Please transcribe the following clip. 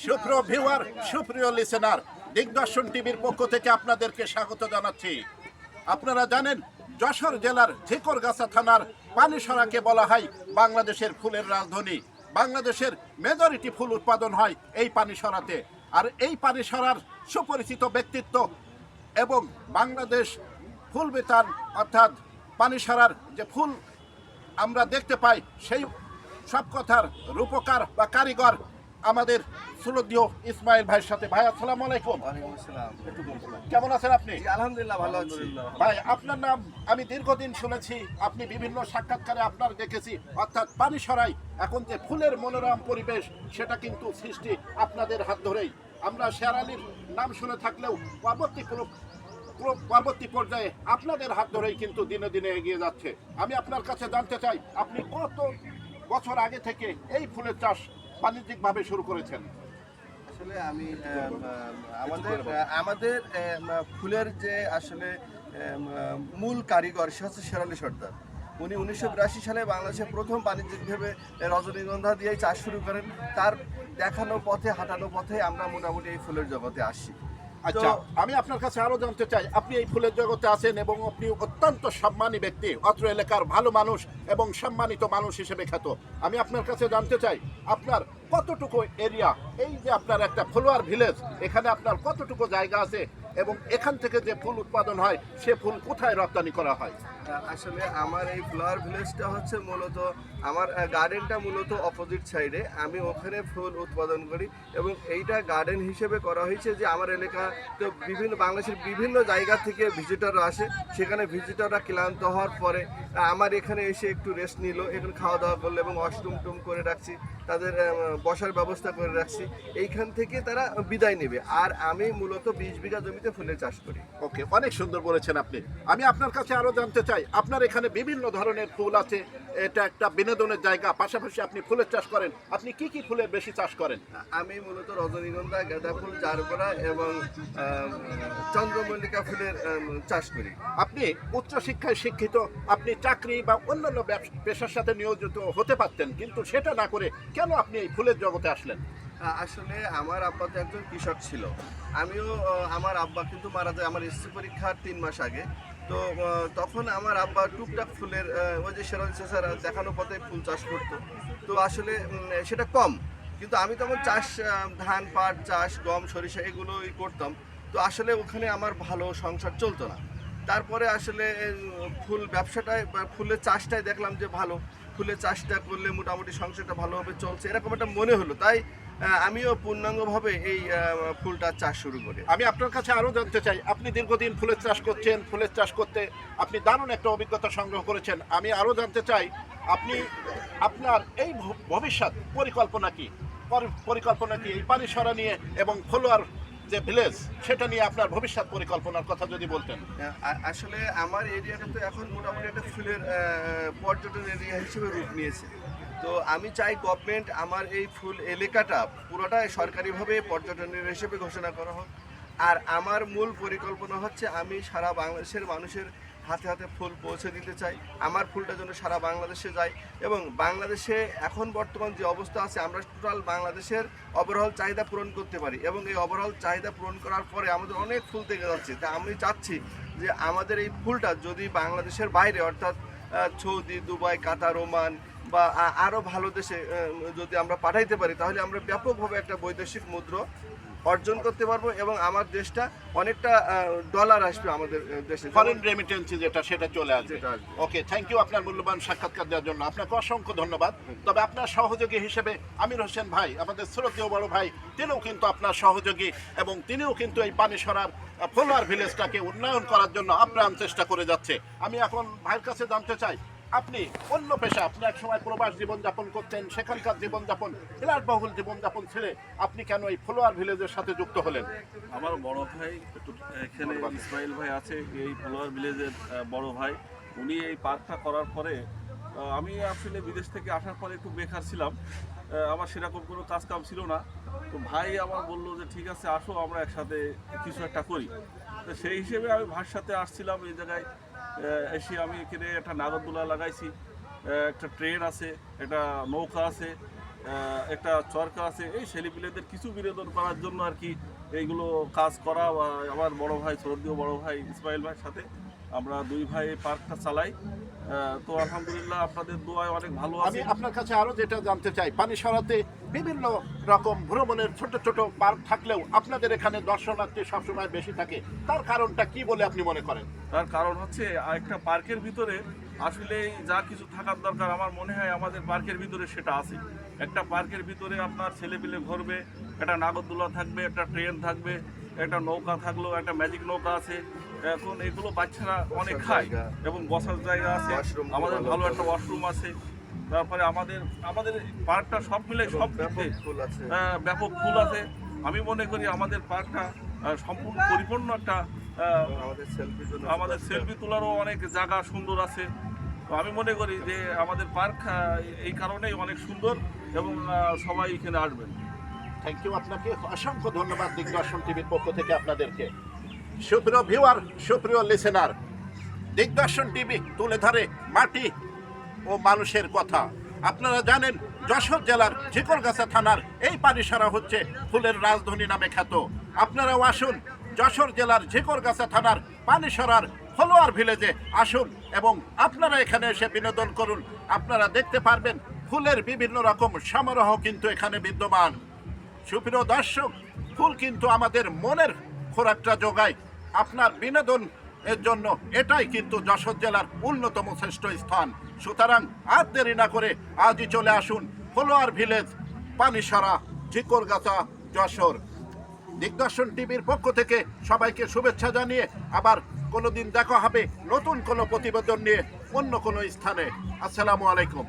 সুপ্রিয় ভিউয়ার, সুপ্রিয় লিসেনার, দিগদর্শন টিভির পক্ষ থেকে আপনাদেরকে স্বাগত জানাচ্ছি। আপনারা জানেন, যশোর জেলার ঝিকরগাছা থানার পানিসরাকে বলা হয় বাংলাদেশের ফুলের রাজধানী। বাংলাদেশের মেজরিটি ফুল উৎপাদন হয় এই পানিসরাতে। আর এই পানিসরার সুপরিচিত ব্যক্তিত্ব এবং বাংলাদেশ ফুল বিতান অর্থাৎ পানিসরার যে ফুল আমরা দেখতে পাই, সেই সব কথার রূপকার বা কারিগর আমাদের সুলদীয় ইসমাইল ভাইয়ের সাথে। ভাই, আসসালামু আলাইকুম। কেমন আছেন আপনি? আলহামদুলিল্লাহ ভালো আছি ভাই, আপনার নাম আমি দীর্ঘদিন শুনেছি, আপনি বিভিন্ন সাক্ষাৎকারে আপনার দেখেছি। অর্থাৎ পানিসরাই এখন যে ফুলের মনোরম পরিবেশ, সেটা কিন্তু সৃষ্টি আপনাদের হাত ধরেই। আমরা শের আলীর নাম শুনে থাকলেও পরবর্তী পর্যায়ে আপনাদের হাত ধরেই কিন্তু দিনে দিনে এগিয়ে যাচ্ছে। আমি আপনার কাছে জানতে চাই, আপনি কত বছর আগে থেকে এই ফুলের চাষ বাণিজ্যিকভাবে শুরু করেছেন? আসলে আমি আমাদের ফুলের যে আসলে মূল কারিগর সে হচ্ছে শের আলী সর্দার। উনি 1982 সালে বাংলাদেশে প্রথম বাণিজ্যিকভাবে রজনীগন্ধা দিয়েই চাষ শুরু করেন। তার দেখানো পথে, হাঁটানো পথে আমরা মোটামুটি এই ফুলের জগতে আসি। আচ্ছা, আমি আপনার কাছে আরো জানতে চাই, আপনি এই ফুলের জগতে আছেন এবং আপনি অত্যন্ত সম্মানী ব্যক্তি, অত্র এলাকার ভালো মানুষ এবং সম্মানিত মানুষ হিসেবে খ্যাত। আমি আপনার কাছে জানতে চাই, আপনার কতটুকু এরিয়া, এই যে আপনার একটা ফলোয়ার ভিলেজ, এখানে আপনার কতটুকু জায়গা আছে এবং এখান থেকে যে ফুল উৎপাদন হয় সে ফুল কোথায় রপ্তানি করা হয়? আসলে আমার এই ফ্লাওয়ার ভিলেজটা হচ্ছে মূলত আমার গার্ডেনটা মূলত অপোজিট সাইডে। আমি ওখানে ফুল উৎপাদন করি এবং এইটা গার্ডেন হিসেবে করা হয়েছে যে আমার এলাকা তো বাংলাদেশের বিভিন্ন জায়গা থেকে ভিজিটররা আসে। সেখানে ভিজিটররা ক্লান্ত হওয়ার পরে আমার এখানে এসে একটু রেস্ট নিল, এখানে খাওয়া দাওয়া করলো এবং ওয়াশরুম টুম করে রাখছি, তাদের বসার ব্যবস্থা করে রাখছি। এইখান থেকে তারা বিদায় নেবে। আর আমি মূলত 20 বিঘা জমিতে ফুলের চাষ করি। ওকে, অনেক সুন্দর বলেছেন আপনি। আমি আপনার কাছে আরো জানতে চাই, আপনার এখানে বিভিন্ন ধরনের ফুল আছে, এটা একটা বিনোদনের জায়গা, পাশাপাশি আপনি ফুলের চাষ করেন। আপনি কি কি ফুলের বেশি চাষ করেন? আমি মূলত রজনীগন্ধা, গাঁদা ফুল, জারবেরা এবং চন্দ্রমল্লিকা ফুলের চাষ করি। আপনি উচ্চশিক্ষায় শিক্ষিত, আপনি চাকরি বা অন্যান্য পেশার সাথে নিয়োজিত হতে পারতেন, কিন্তু সেটা না করে কেন আপনি এই ফুলের জগতে আসলেন? আসলে আমার আব্বা তো একজন কৃষক ছিল। আমিও আমার আব্বা কিন্তু মারা যায় আমার এসএসসি পরীক্ষার 3 মাস আগে। তো তখন আমার আব্বা টুকটাক ফুলের ওই যে শের আলী চাচার দেখানো পথে ফুল চাষ করতো। তো আসলে সেটা কম, কিন্তু আমি তখন চাষ ধান, পাট চাষ, গম, সরিষা এগুলোই করতাম। তো আসলে ওখানে আমার ভালো সংসার চলতো না। তারপরে আসলে ফুল ব্যবসাটায় বা ফুলের চাষটাই দেখলাম যে ভালো, ফুলের চাষটা করলে মোটামুটি সংসারটা ভালোভাবে চলছে, এরকম একটা মনে হলো। তাই আমিও পূর্ণাঙ্গভাবে এই ফুলটা চাষ শুরু করি। আমি আপনার কাছে আরো জানতে চাই, আপনি দীর্ঘদিন ফুলের চাষ করছেন, ফুলের চাষ করতে আপনি দারুণ একটা অভিজ্ঞতা সংগ্রহ করেছেন। আমি আরো জানতে চাই, আপনি আপনার এই ভবিষ্যৎ পরিকল্পনা কি? পরিকল্পনা কি এই পানিসরা নিয়ে এবং ফলোয়ার যে ভিলেজ, সেটা নিয়ে আপনার ভবিষ্যৎ পরিকল্পনার কথা যদি বলতেন। আসলে আমার এরিয়াটা তো এখন মোটামুটি একটা ফুলের পর্যটন এরিয়া হিসেবে রূপ নিয়েছে। তো আমি চাই গভর্নমেন্ট আমার এই ফুল এলাকাটা পুরোটাই সরকারিভাবে পর্যটন এরিয়া হিসেবে ঘোষণা করা হোক। আর আমার মূল পরিকল্পনা হচ্ছে আমি সারা বাংলাদেশের মানুষের হাতে হাতে ফুল পৌঁছে দিতে চাই। আমার ফুলটা যেন সারা বাংলাদেশে যায় এবং বাংলাদেশে এখন বর্তমান যে অবস্থা আছে, আমরা টোটাল বাংলাদেশের ওভারঅল চাহিদা পূরণ করতে পারি এবং এই ওভারঅল চাহিদা পূরণ করার পরে আমাদের অনেক ফুল থেকে যাচ্ছে। তা আমি চাচ্ছি যে আমাদের এই ফুলটা যদি বাংলাদেশের বাইরে অর্থাৎ সৌদি, দুবাই, কাতার, ওমান বা আরও ভালো দেশে যদি আমরা পাঠাইতে পারি, তাহলে আমরা ব্যাপকভাবে একটা বৈদেশিক মুদ্রা অর্জন করতে পারবো এবং আমার দেশটা অনেকটা ডলার আসবে আমাদের দেশে, ফরেন রেমিটেন্সি যেটা, সেটা চলে আসবে। যেটা আসবে। ওকে, থ্যাংক ইউ আপনার মূল্যবান সাক্ষাৎকার দেওয়ার জন্য। আপনাকে অসংখ্য ধন্যবাদ। তবে আপনার সহযোগী হিসেবে আমির হোসেন ভাই, আমাদের শ্রদ্ধেয় বড় ভাই, তিনিও কিন্তু আপনার সহযোগী এবং তিনিও কিন্তু এই পানিসরার ফলোয়ার ভিলেজটাকে উন্নয়ন করার জন্য আপ্রাণ চেষ্টা করে যাচ্ছে। আমি এখন ভাইয়ের কাছে জানতে চাই, আপনি অন্য পেশা, আপনি এক সময় প্রবাস জীবনযাপন করতেন, সেখানকার জীবনযাপন, বিলাসবহুল জীবনযাপন ছেড়ে আপনি কেন এই ফলোয়ার ভিলেজের সাথে যুক্ত হলেন? আমার বড় ভাই এখানে ইসমাইল ভাই আছে, এই ফলোয়ার ভিলেজের বড় ভাই। উনি এই পার্কটা করার পরে আমি আসলে বিদেশ থেকে আসার পরে একটু বেকার ছিলাম, আমার সেরকম কোনো কাজ কাম ছিল না। তো ভাই আমার বললো যে ঠিক আছে আসো, আমরা একসাথে কিছু একটা করি। তো সেই হিসেবে আমি ভাইয়ের সাথে আসছিলাম এই জায়গায়। এসে আমি এখানে একটা নাগরদোলা লাগাইছি, একটা ট্রেন আছে, একটা নৌকা আছে, একটা চরকা আছে, এই ছেলেপিলেদের কিছু বিনোদন করার জন্য আর কি এইগুলো কাজ করা। আমার বড় ভাই শ্রদ্ধেয় বড় ভাই ইসমাইল ভাইয়ের সাথে আমরা দুই ভাই এই পার্কটা চালাই। তো আলহামদুলিল্লাহ আপনাদের দোয়ায় অনেক ভালো আমি আছে। আপনার কাছে আরো যেটা জানতে চাই, পানিসারাতে বিভিন্ন রকম ভ্রমণের ছোট ছোট পার্ক থাকলেও আপনাদের এখানে দর্শনার্থী সবসময় বেশি থাকে, তার কারণটা কি বলে আপনি মনে করেন? তার কারণ হচ্ছে একটা পার্কের ভিতরে আসলে যা কিছু থাকার দরকার আমার মনে হয় আমাদের পার্কের ভিতরে সেটা আছে। একটা পার্কের ভিতরে আপনার ছেলেপিলে ঘুরবে, একটা নাগরদোলা থাকবে, একটা ট্রেন থাকবে, একটা নৌকা থাকলো, একটা ম্যাজিক নৌকা আছে। এখন এগুলো বাচ্চারা অনেক খায় এবং বসার জায়গা আছে, Washroom আমাদের ভালো ভালো আছে। একটা ওয়াশরুম আছে। তারপরে আমাদের আমাদের পার্কটা সব মিলে সব দিক ব্যাপক দিয়ে ফুল আছে। ব্যাপক ফুল আছে। আমি মনে করি আমাদের পার্কটা সম্পূর্ণ পরিপূর্ণ একটা আমাদের সেলফির জন্য আমাদের সেলফি তোলারও অনেক জায়গা সুন্দর আছে। তো আমি মনে করি যে আমাদের পার্ক এই কারণেই অনেক সুন্দর এবং সবাই এখানে আসবেন। থ্যাংক ইউ, আপনাকে অসংখ্য ধন্যবাদ দিগদর্শন টিভির পক্ষ থেকে আপনাদেরকে। সুপ্রিয় ভিউয়ার, সুপ্রিয় লিসেনার, দিগদর্শন টিভি তুলে ধরে মাটি ও মানুষের কথা। আপনারা জানেন যশোর জেলার ঝিকরগাছা থানার এই পানিসারা হচ্ছে ফুলের রাজধানী নামে খ্যাত। আপনারাও আসুন যশোর জেলার ঝিকরগাছা থানার পানিসারার ফলোয়ার ভিলেজে আসুন এবং আপনারা এখানে এসে বিনোদন করুন। আপনারা দেখতে পারবেন ফুলের বিভিন্ন রকম সমারোহ কিন্তু এখানে বিদ্যমান। সুপ্রিয় দর্শক, ফুল কিন্তু আমাদের মনের খোরাকটা যোগায়। আপনার বিনোদন এর জন্য এটাই কিন্তু যশোর জেলার অন্যতম শ্রেষ্ঠ স্থান। সুতরাং আর দেরি না করে আজই চলে আসুন ফলোয়ার ভিলেজ, পানিসারা, ঝিকরগাছা, যশোর। দিগদর্শন টিভির পক্ষ থেকে সবাইকে শুভেচ্ছা জানিয়ে আবার কোনোদিন দেখা হবে নতুন কোনো প্রতিবেদন নিয়ে অন্য কোনো স্থানে। আসসালামু আলাইকুম।